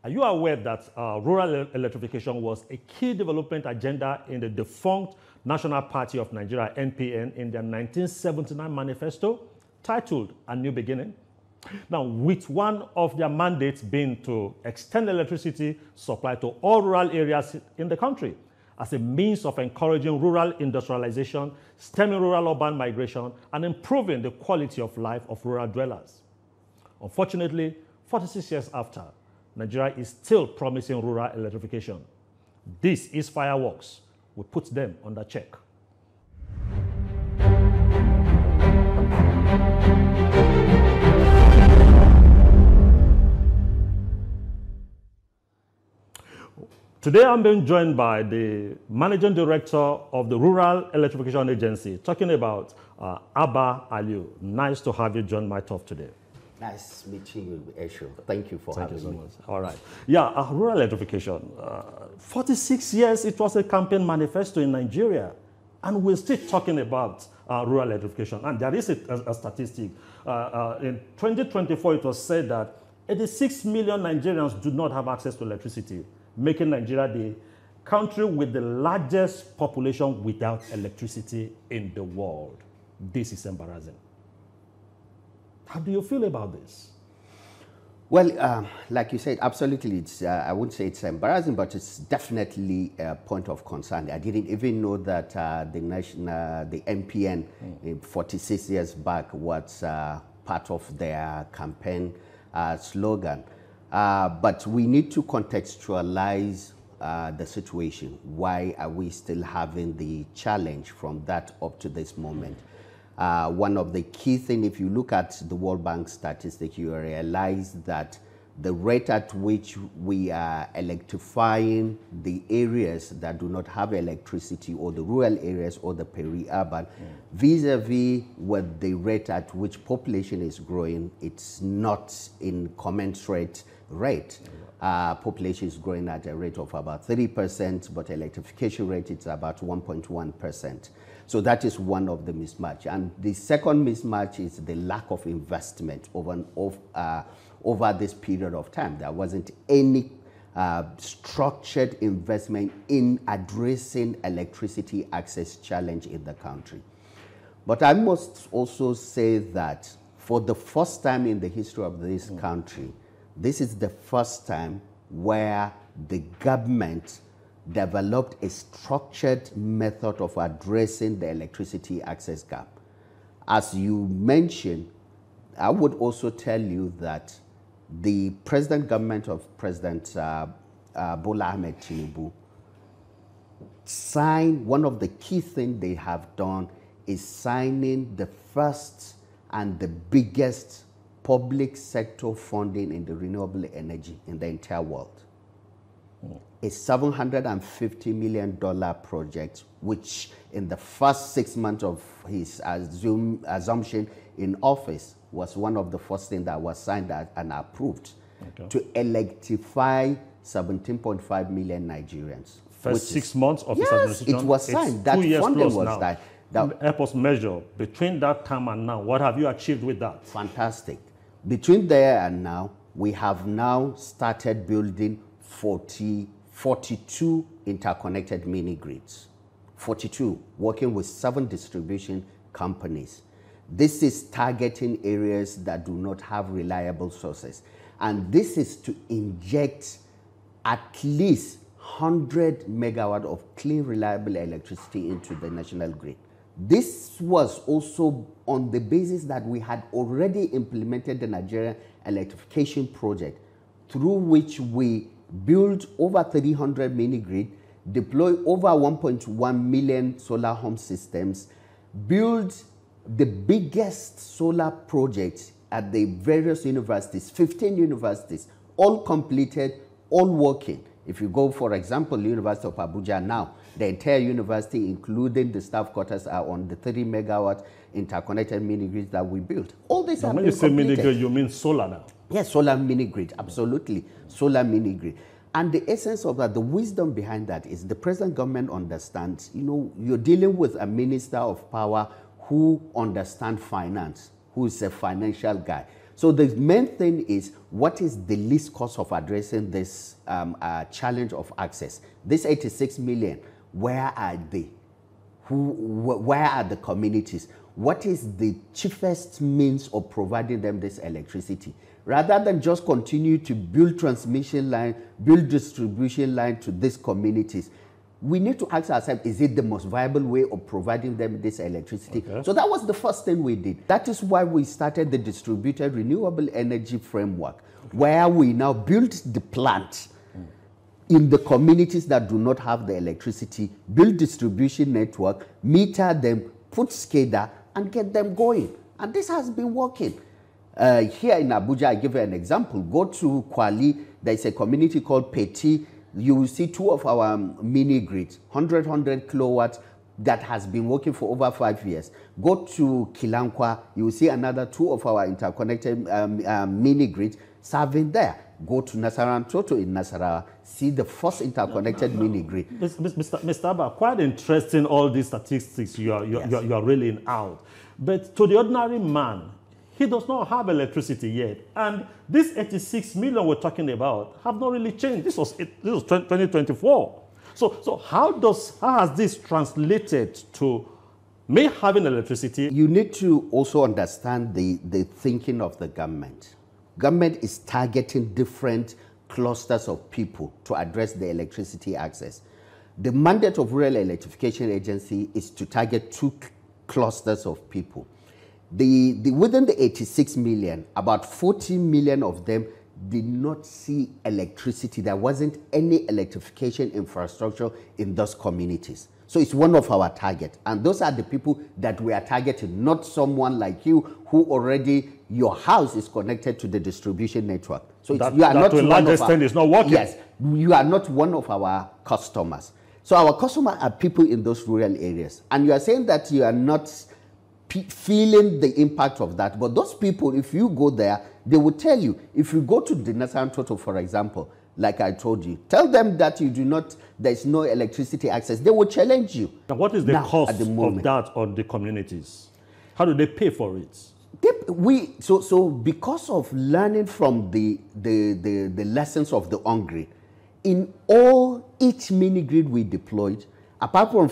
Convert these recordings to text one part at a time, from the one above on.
Are you aware that rural electrification was a key development agenda in the defunct National Party of Nigeria, NPN, in their 1979 manifesto titled A New Beginning? Now, with one of their mandates being to extend electricity supply to all rural areas in the country as a means of encouraging rural industrialization, stemming rural-urban migration, and improving the quality of life of rural dwellers. Unfortunately, 46 years after, Nigeria is still promising rural electrification. This is fireworks. We put them under check. Today, I'm being joined by the Managing Director of the Rural Electrification Agency, talking about Abba Aliyu. Nice to have you join my talk today. Nice meeting you, Esho. Thank you for having me. Thank you so much. All right. Yeah, rural electrification. 46 years, it was a campaign manifesto in Nigeria. And we're still talking about rural electrification. And there is a statistic. In 2024, it was said that 86 million Nigerians do not have access to electricity, making Nigeria the country with the largest population without electricity in the world. This is embarrassing. How do you feel about this? Well, like you said, absolutely. It's, I wouldn't say it's embarrassing, but it's definitely a point of concern. I didn't even know that the NPN 46 years back was part of their campaign slogan. But we need to contextualize the situation. Why are we still having the challenge from that up to this moment? One of the key things, if you look at the World Bank statistics, you realize that the rate at which we are electrifying the areas that do not have electricity, or the rural areas or the peri-urban, vis-a-vis with the rate at which population is growing, it's not in commensurate rate. Population is growing at a rate of about 30%, but electrification rate is about 1.1%. So that is one of the mismatch. And the second mismatch is the lack of investment over this period of time. There wasn't any structured investment in addressing electricity access challenge in the country. But I must also say that for the first time in the history of this country, this is the first time where the government developed a structured method of addressing the electricity access gap. As you mentioned, I would also tell you that the present government of President Bola Ahmed Tinubu signed, one of the key things they have done is signing the first and the biggest public sector funding in the renewable energy in the entire world. A $750 million project, which in the first 6 months of his assumption in office was one of the first things that was signed and approved to electrify 17.5 million Nigerians. First 6 months of his administration? It was signed. That funding was signed. Help us measure between that time and now. What have you achieved with that? Fantastic. Between there and now, we have now started building 42 interconnected mini grids. 42, working with 7 distribution companies. This is targeting areas that do not have reliable sources. And this is to inject at least 100 megawatt of clean, reliable electricity into the national grid. This was also on the basis that we had already implemented the Nigerian electrification project, through which we built over 300 mini grid, deploy over 1.1 million solar home systems, build the biggest solar project at the various universities, 15 universities, all completed, all working. If you go, for example, the University of Abuja now, the entire university, including the staff quarters, are on the 30 megawatt interconnected mini grids that we built. All this When you say mini grid, you mean solar now? Yes, solar mini grid, absolutely. Solar mini grid. And the essence of that, the wisdom behind that is the present government understands, you know, you're dealing with a minister of power who understands finance, who is a financial guy. So the main thing is, what is the least cost of addressing this challenge of access? This 86 million, where are they? Where are the communities? What is the cheapest means of providing them this electricity? Rather than just continue to build transmission line, build distribution line to these communities, we need to ask ourselves, is it the most viable way of providing them this electricity? Okay. So that was the first thing we did. That is why we started the Distributed Renewable Energy Framework, where we now built the plant in the communities that do not have the electricity, build distribution network, meter them, put SCADA, and get them going. And this has been working. Here in Abuja, I give you an example. Go to Kwali, there's a community called Petit. You will see two of our mini grids, 100 kilowatts, that has been working for over 5 years. Go to Kilankwa, you will see another two of our interconnected mini grids serving there. Go to Nasarawa Toto in Nasarawa, see the first interconnected mini grid. Mr. Abba, quite interesting, all these statistics you are reeling out. But to the ordinary man, he does not have electricity yet. And this 86 million we're talking about have not really changed. This was 2024. So how has this translated to me having electricity? You need to also understand the thinking of the government. Government is targeting different clusters of people to address the electricity access. The mandate of Rural Electrification Agency is to target two clusters of people. Within the 86 million, about 40 million of them did not see electricity. There wasn't any electrification infrastructure in those communities. So it's one of our targets. And those are the people that we are targeting, not someone like you who already, your house is connected to the distribution network. So you are not to a large extent is not working. Yes, you are not one of our customers. So our customers are people in those rural areas. And you are saying that you are not feeling the impact of that. But those people, if you go there, they will tell you. If you go to the Nasaran Toto, for example, like I told you, tell them that you do not, there's no electricity access. They will challenge you. And what is the cost of that on the communities? How do they pay for it? So because of learning from the lessons of the on-grid, in each mini grid we deployed, apart from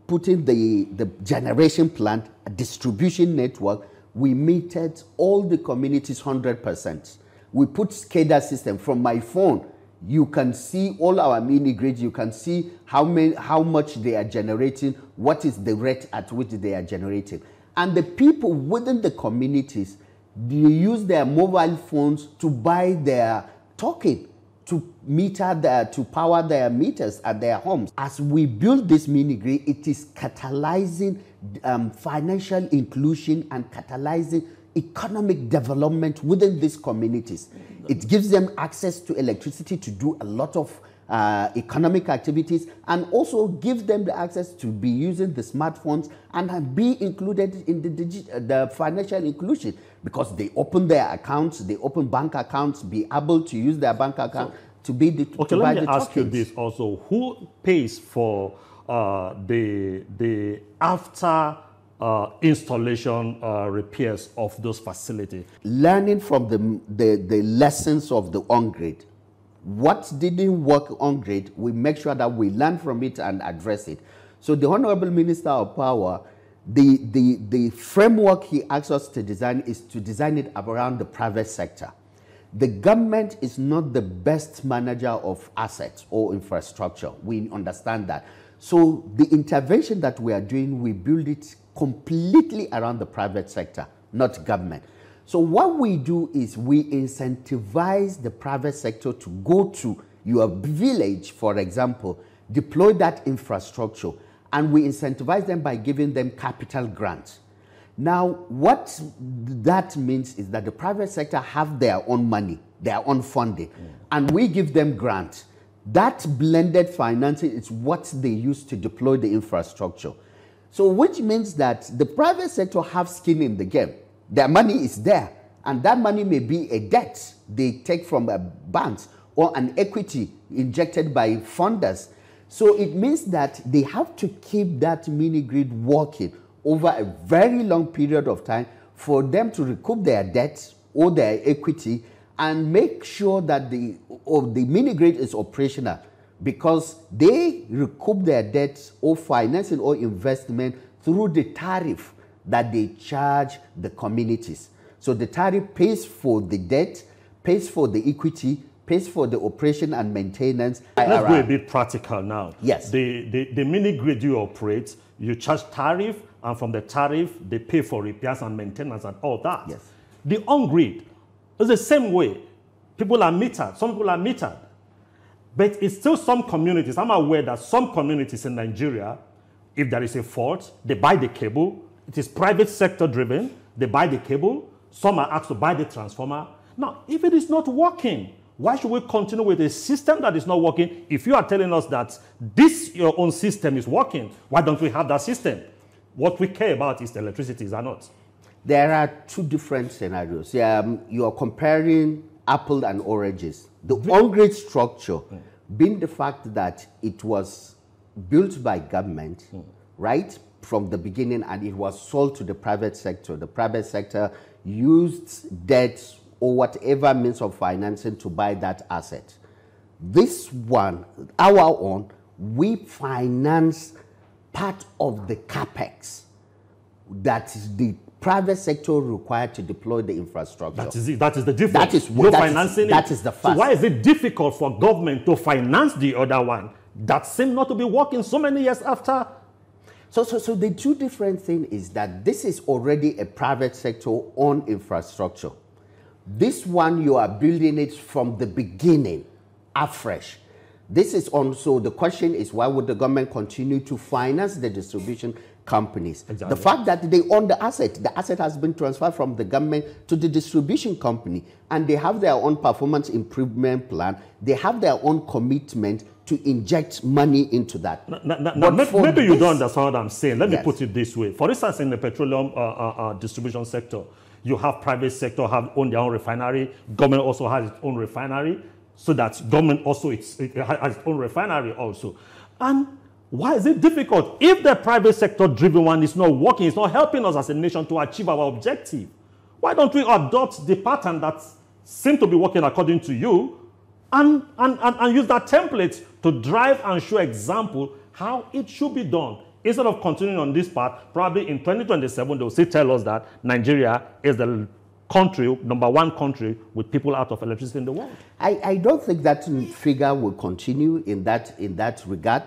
putting the generation plant, a distribution network, we metered all the communities 100%. We put SCADA system. From my phone, you can see all our mini grids. You can see how much they are generating, what is the rate at which they are generating. And the people within the communities, they use their mobile phones to buy their token, to power their meters at their homes. As we build this mini grid, it is catalyzing financial inclusion and catalyzing economic development within these communities. It gives them access to electricity to do a lot of economic activities, and also give them the access to be using the smartphones and be included in the financial inclusion, because they open their accounts, they open bank accounts, be able to use their bank account to be the okay, to let me ask you this also. Who pays for the after installation repairs of those facilities? Learning from the lessons of the on-grid. What didn't work on-grid, we make sure that we learn from it and address it. So the Honorable Minister of Power, the framework he asks us to design is to design it around the private sector. The government is not the best manager of assets or infrastructure. We understand that. So the intervention that we are doing, we build it completely around the private sector, not government. So what we do is we incentivize the private sector to go to your village, for example, deploy that infrastructure, and we incentivize them by giving them capital grants. Now, what that means is that the private sector have their own money, their own funding, and we give them grants. That blended financing is what they use to deploy the infrastructure. So which means that the private sector have skin in the game. Their money is there, and that money may be a debt they take from banks or an equity injected by funders. So it means that they have to keep that mini grid working over a very long period of time for them to recoup their debts or their equity, and make sure that the mini grid is operational, because they recoup their debts or financing or investment through the tariff that they charge the communities. So the tariff pays for the debt, pays for the equity, pays for the operation and maintenance. Let's go a bit practical now. Yes. The mini grid you operate, you charge tariff, and from the tariff, they pay for repairs and maintenance and all that. Yes. The on-grid is the same way. People are metered. Some people are metered. But it's still some communities. I'm aware that some communities in Nigeria, if there is a fault, they buy the cable. It is private sector driven. They buy the cable. Some are asked to buy the transformer. Now, if it is not working, why should we continue with a system that is not working? If you are telling us that this, your own system, is working, why don't we have that system? What we care about is the electricity, is that not? There are two different scenarios. You are comparing apple and oranges. The on-grid structure, being the fact that it was built by government, right, from the beginning, and it was sold to the private sector. The private sector used debts or whatever means of financing to buy that asset. This one, our own, we finance part of the capex that is the private sector required to deploy the infrastructure. That is it. That is the difference. That is what financing. That is the first. So why is it difficult for government to finance the other one that seems not to be working so many years after? So the two different things is that this is already a private sector owned infrastructure. This one, you are building it from the beginning, afresh. This is also, the question is, why would the government continue to finance the distribution companies? Exactly. The fact that they own the asset has been transferred from the government to the distribution company, and they have their own performance improvement plan. They have their own commitment to inject money into that. Now, maybe you don't understand what I'm saying. Let me put it this way. For instance, in the petroleum distribution sector, you have private sector own their own refinery. Government also has its own refinery, so that government also has its own refinery also. And why is it difficult? If the private sector driven one is not working, it's not helping us as a nation to achieve our objective, why don't we adopt the pattern that seems to be working according to you and use that template to drive and show example how it should be done? Instead of continuing on this path, probably in 2027, they'll still tell us that Nigeria is the country, #1 country with people out of electricity in the world. I don't think that figure will continue in that regard.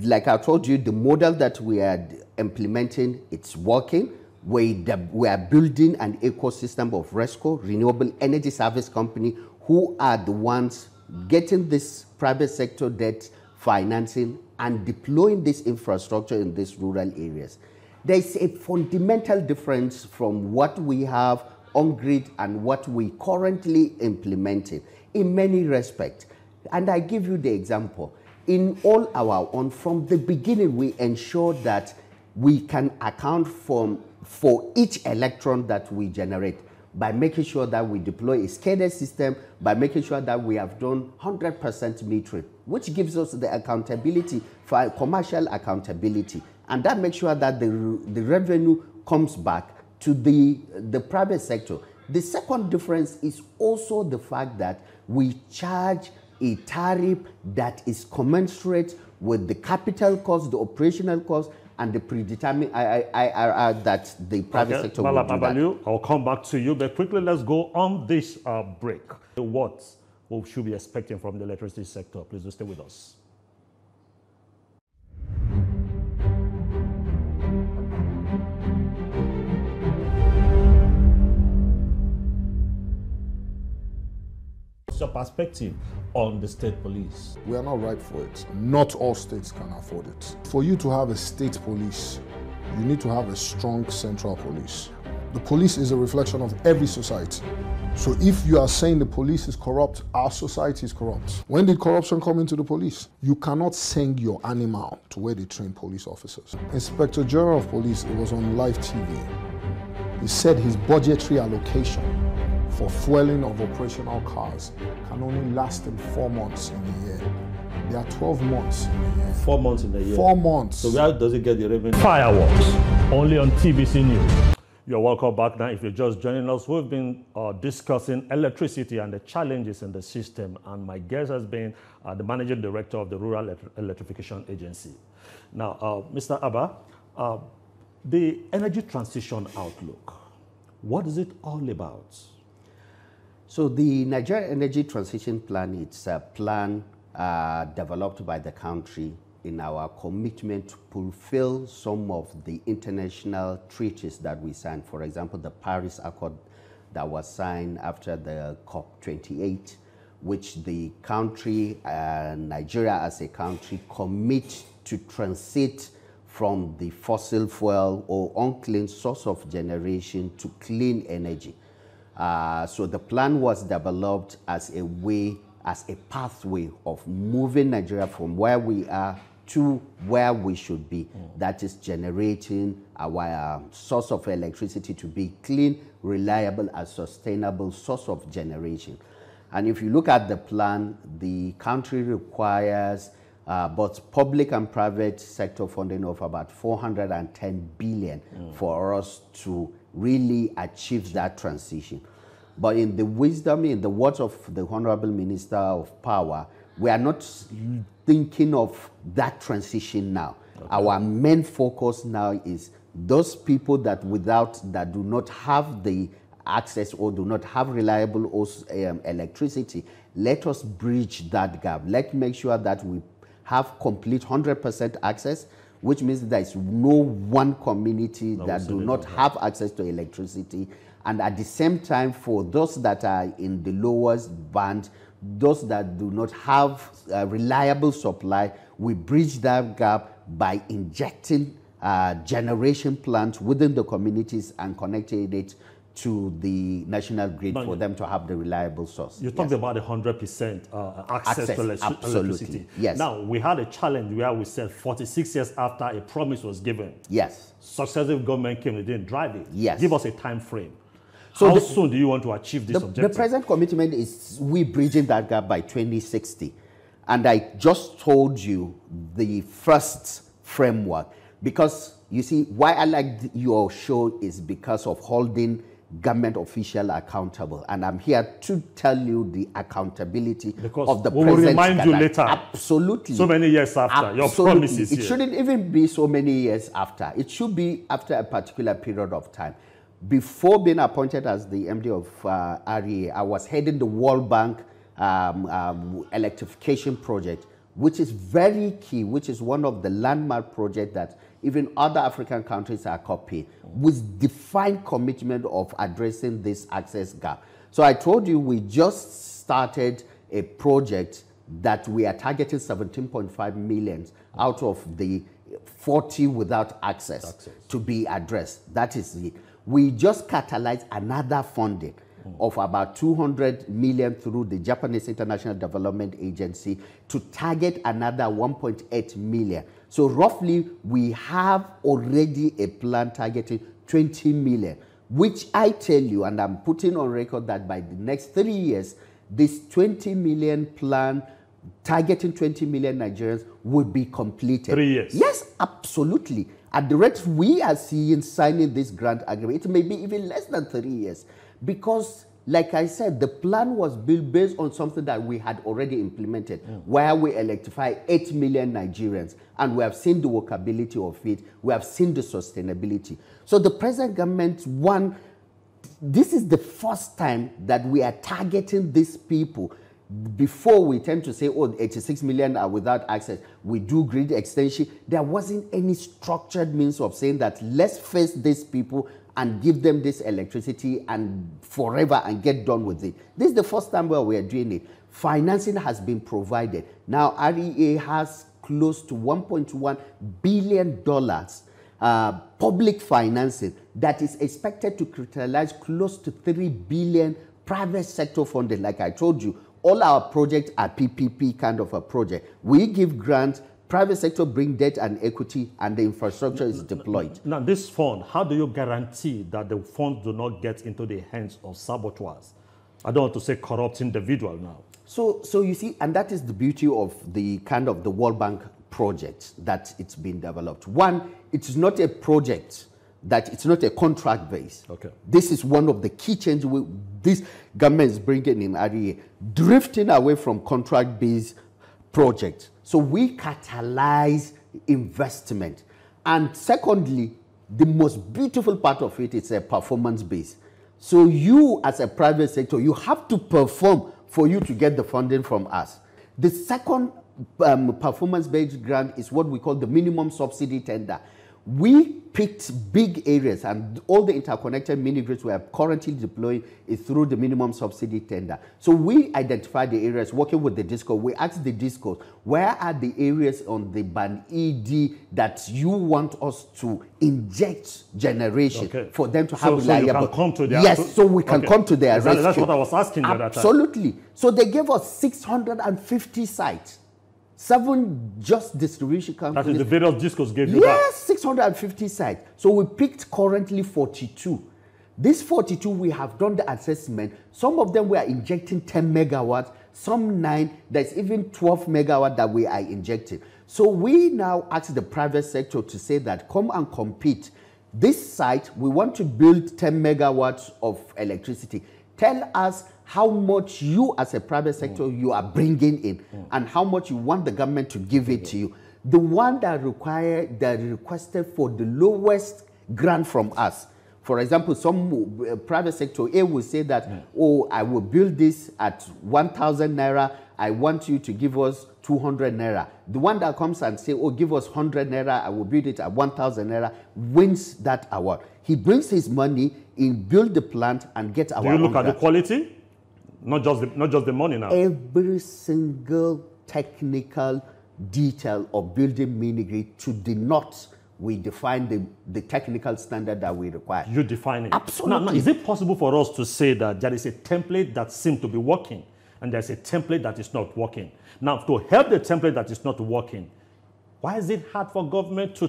Like I told you, the model that we are implementing, it's working. We are building an ecosystem of RESCO, Renewable Energy Service Company, who are the ones getting this private sector debt financing and deploying this infrastructure in these rural areas. There's a fundamental difference from what we have on grid and what we currently implementing in many respects. And I give you the example. In all our own, from the beginning, we ensure that we can account for each electron that we generate by making sure that we deploy a SCADA system, by making sure that we have done 100% metering, which gives us the accountability for commercial accountability. And that makes sure that the revenue comes back to the private sector. The second difference is also the fact that we charge a tariff that is commensurate with the capital cost, the operational cost, and the predetermined IRR that the private sector will do that. I'll come back to you, but quickly let's go on this break. What should we be expecting from the electricity sector? Please do stay with us. What's your perspective on the state police? We are not right for it. Not all states can afford it. For you to have a state police, you need to have a strong central police. The police is a reflection of every society. So if you are saying the police is corrupt, our society is corrupt. When did corruption come into the police? You cannot send your animal to where they train police officers. Inspector General of Police, it was on live TV. He said his budgetary allocation for fueling of operational cars can only last in 4 months in a year. There are 12 months in a year. 4 months in a year. 4 months. So where does it get the revenue? Fireworks, only on TVC News. You're welcome back now. If you're just joining us, we've been discussing electricity and the challenges in the system. And my guest has been the Managing Director of the Rural Electrification Agency. Now, Mr. Abba, the energy transition outlook, what is it all about? So the Nigeria Energy Transition Plan, it's a plan developed by the country in our commitment to fulfill some of the international treaties that we signed. For example, the Paris Accord that was signed after the COP28, which the country, Nigeria as a country, commit to transit from the fossil fuel or unclean source of generation to clean energy. So the plan was developed as a way, as a pathway of moving Nigeria from where we are to where we should be. That is generating our source of electricity to be clean, reliable, and sustainable source of generation. And if you look at the plan, the country requires both public and private sector funding of about 410 billion for us to really achieve that transition. But in the wisdom, in the words of the Honorable Minister of Power, we are not thinking of that transition now. Okay. Our main focus now is those people that do not have the access or do not have reliable electricity. Let us bridge that gap. Let's make sure that we have complete 100% access, which means there is no one community that do not have access to electricity. And at the same time, for those that are in the lowest band, those that do not have reliable supply, we bridge that gap by injecting generation plants within the communities and connecting it to the national grid for them to have the reliable source. You talked about 100% access to electricity. Yes. Now, we had a challenge where we said 46 years after a promise was given. Yes. Successive government came, they didn't drive it. Yes. Give us a time frame. So how soon do you want to achieve this objective? The present commitment is we bridging that gap by 2060. And I just told you the first framework. Because, you see, why I like your show is because of holding government official accountable. And I'm here to tell you the accountability of the we will remind you later. Absolutely. So many years after. Absolutely. Your promises It shouldn't even be so many years after. It should be after a particular period of time. Before being appointed as the MD of REA, I was heading the World Bank electrification project, which is very key, which is one of the landmark projects that even other African countries are copying, with defined commitment of addressing this access gap. So I told you we just started a project that we are targeting 17.5 million out of the 40 without access to be addressed. That is it. We just catalyzed another funding of about 200 million through the Japanese International Development Agency to target another 1.8 million. So roughly, we have already a plan targeting 20 million, which I tell you, and I'm putting on record that by the next 3 years, this 20 million plan targeting 20 million Nigerians will be completed. 3 years? Yes, absolutely. At the rate we are seeing signing this grant agreement, it may be even less than 3 years. Because, like I said, the plan was built based on something that we had already implemented, where we electrify 8 million Nigerians. And we have seen the workability of it. We have seen the sustainability. So the present government, this is the first time that we are targeting these people. Before, we tend to say, oh, 86 million are without access. We do grid extension. There wasn't any structured means of saying that let's face these people and give them this electricity and forever and get done with it. This is the first time where we are doing it. Financing has been provided. Now, REA has close to $1.1 billion public financing that is expected to crystallize close to 3 billion private sector funding. Like I told you, all our projects are PPP kind of a project. We give grants, private sector bring debt and equity, and the infrastructure is deployed. Now, this fund, how do you guarantee that the funds do not get into the hands of saboteurs? I don't want to say corrupt individual now. So you see, and that is the beauty of the kind of the World Bank project that it's been developed. One, it's not a project that it's not a contract base. Okay. This is one of the key changes this government is bringing in REA, drifting away from contract-based projects. So we catalyze investment. And secondly, the most beautiful part of it is a performance base. So you, as a private sector, you have to perform for you to get the funding from us. The second performance-based grant is what we call the minimum subsidy tender. We picked big areas, and all the interconnected mini-grids we are currently deploying is through the minimum subsidy tender. So we identify the areas, working with the DISCO. We ask the DISCOs, where are the areas on the band ED that you want us to inject generation for them to have reliable? So you can come to their... Yes, so we can come to their rescue. That's what I was asking you at that time. Absolutely. So they gave us 650 sites. 7 just distribution companies. That is the various DISCOs gave you Yes, 650 sites. So we picked currently 42. These 42, we have done the assessment. Some of them we are injecting 10 megawatts, some 9. There's even 12 megawatts that we are injecting. So we now ask the private sector to say that come and compete. This site, we want to build 10 megawatts of electricity. Tell us how much you as a private sector you are bringing in and how much you want the government to give it to you. The one that requested for the lowest grant from us. For example, some private sector A will say that, oh, I will build this at 1,000 naira. I want you to give us 200 naira. The one that comes and say, oh, give us 100 naira. I will build it at 1,000 naira, wins that award. He brings his money in, build the plant, and get our. Do you look at the quality? Not just the money now. Every single technical detail of building mini-grid to the knots, we define the technical standard that we require. You define it. Absolutely. Now, is it possible for us to say that there is a template that seems to be working and there's a template that is not working? Now, to help the template that is not working, why is it hard for government to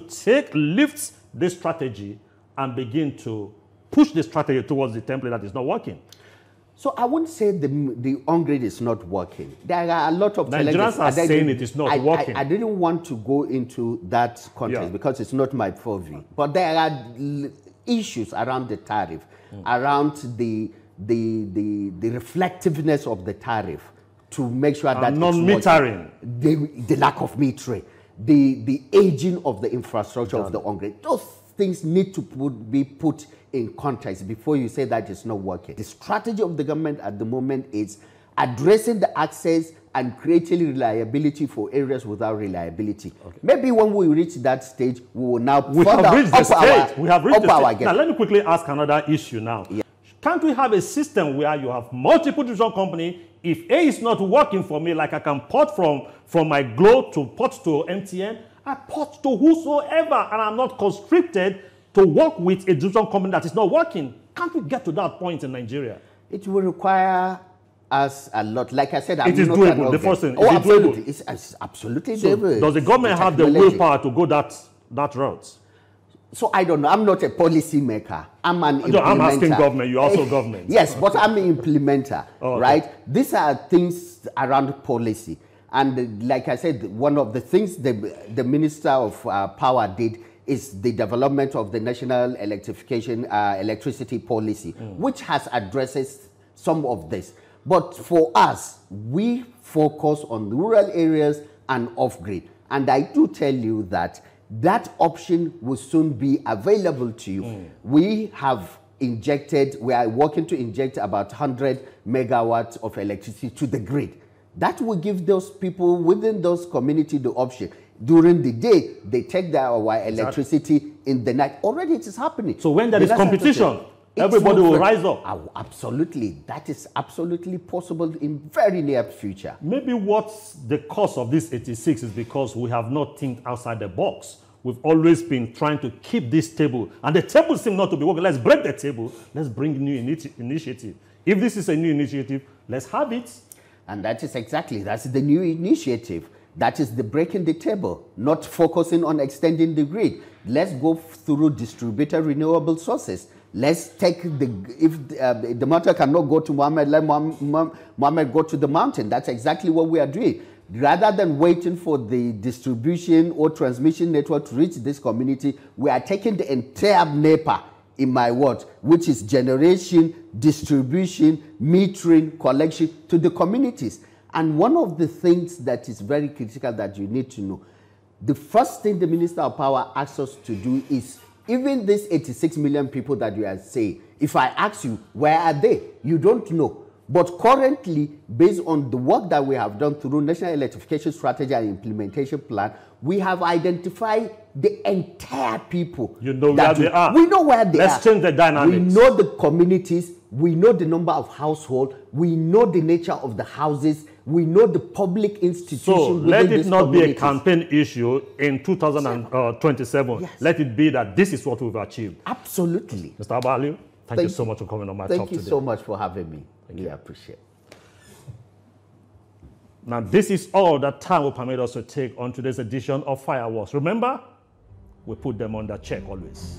lift this strategy and begin to push the strategy towards the template that is not working? So I wouldn't say the on-grid is not working. There are a lot of challenges. Nigerians are saying it is not working. I didn't want to go into that context because it's not my purview. But there are issues around the tariff, around the reflectiveness of the tariff to make sure that non-metering, the lack of metering, the aging of the infrastructure of the on-grid. Those things need to be put in context before you say that it's not working. The strategy of the government at the moment is addressing the access and creating reliability for areas without reliability. Okay. Maybe when we reach that stage, we will now We have reached the stage. Now, let me quickly ask another issue now. Yeah. Can't we have a system where you have multiple distribution companies? If A is not working for me, like I can port from my Glo to port to MTN, I port to whosoever, and I'm not constricted to work with a distribution company that is not working. Can't we get to that point in Nigeria? It will require us a lot. Like I said, it is doable. The first thing, is absolutely. It's absolutely doable. Does the government have the willpower to go that route? So I don't know. I'm not a policy maker. I'm an implementer. I'm asking government. You're also government. Yes, but I'm an implementer, right? These are things around policy. And like I said, one of the things the Minister of Power did is the development of the National Electricity Policy, which has addresses some of this. But for us, we focus on rural areas and off-grid. And I do tell you that that option will soon be available to you. We have we are working to inject about 100 megawatts of electricity to the grid. That will give those people within those communities the option. During the day, they take our electricity. In the night. Already it is happening. So when there is competition, everybody will rise up. Absolutely. That is absolutely possible in very near future. Maybe what's the cause of this 86 is because we have not think outside the box. We've always been trying to keep this table. And the table seems not to be working. Let's break the table. Let's bring new initiative. If this is a new initiative, let's have it. And that's the new initiative. That is the breaking the table, not focusing on extending the grid. Let's go through distributed renewable sources. Let's take if the matter cannot go to Mohammed, let Mohammed go to the mountain. That's exactly what we are doing. Rather than waiting for the distribution or transmission network to reach this community, we are taking the entire NEPA, in my words, which is generation, distribution, metering, collection, to the communities. And one of the things that is very critical that you need to know, the first thing the Minister of Power asks us to do is, even these 86 million people that you are saying, if I ask you, where are they? You don't know. But currently, based on the work that we have done through National Electrification Strategy and Implementation Plan, we have identified the entire people. You know where they are. We know where they are. Let's change the dynamics. We know the communities. We know the number of households. We know the nature of the houses. We know the public institutions. So let it not be a campaign issue in 2027. Yes. Let it be that this is what we've achieved. Absolutely. Mr. Abalu, thank you so much for coming on my talk today. Thank you so much for having me. Really appreciate it. Now, this is all that time will permit us to take on today's edition of Fireworks. Remember, we put them under check always.